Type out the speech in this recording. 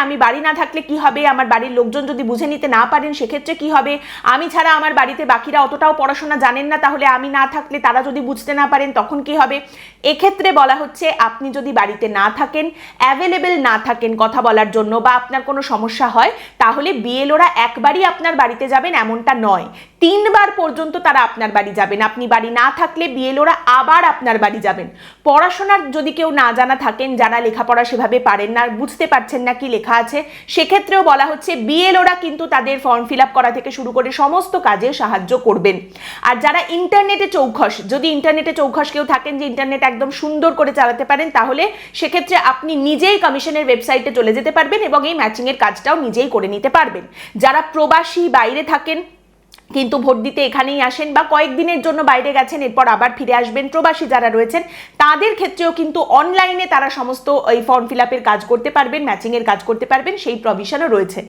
আমি বাড়ি না থাকলে কি হবে, আমার বাড়ির লোকজন যদি বুঝে নিতে না পারেন সেক্ষেত্রে কি হবে, আমি ছাড়া আমার বাড়িতে বাকিরা অতটাও পড়াশোনা জানেন না, তাহলে আমি না থাকলে তারা যদি বুঝতে না পারেন তখন কি হবে। এক্ষেত্রে বলা হচ্ছে আপনি যদি বাড়িতে না থাকেন, অ্যাভেলেবেল না থাকেন কথা বলার জন্য, বা আপনার কোনো সমস্যা হয়, তাহলে বিএলওরা একবারই আপনার বাড়িতে যাবেন এমনটা নয়, 3 বার পর্যন্ত তারা আপনার বাড়ি যাবেন। আপনি বাড়ি না থাকলে বিএলওরা আবার আপনার বাড়ি যাবেন। পড়াশোনার যদি কেউ না জানা থাকেন, যারা লেখাপড়া সেভাবে পারেন না, বুঝতে পারছেন না কি লেখা আছে, সেক্ষেত্রেও বলা হচ্ছে বিএলওরা কিন্তু তাদের ফর্ম ফিল আপ করা থেকে শুরু করে সমস্ত কাজে সাহায্য করবেন। আর যারা ইন্টারনেটে চৌখস, যদি ইন্টারনেটে চৌখস কেউ থাকেন যে ইন্টারনেট একদম সুন্দর করে চালাতে পারেন, তাহলে সেক্ষেত্রে আপনি নিজেই কমিশনের ওয়েবসাইটে চলে যেতে পারবেন এবং এই ম্যাচিংয়ের কাজটাও নিজেই করে নিতে পারবেন। যারা প্রবাসী, বাইরে থাকেন কিন্তু ভোট দিতে এখানেই আসেন, বা কয়েকদিনের জন্য বাইরে গেছেন এরপর আবার ফিরে আসবেন, প্রবাসী যারা রয়েছেন তাদের ক্ষেত্রেও কিন্তু অনলাইনে তারা সমস্ত এই ফর্ম ফিল আপের কাজ করতে পারবেন, ম্যাচিংয়ের কাজ করতে পারবেন, সেই প্রভিশনও রয়েছে।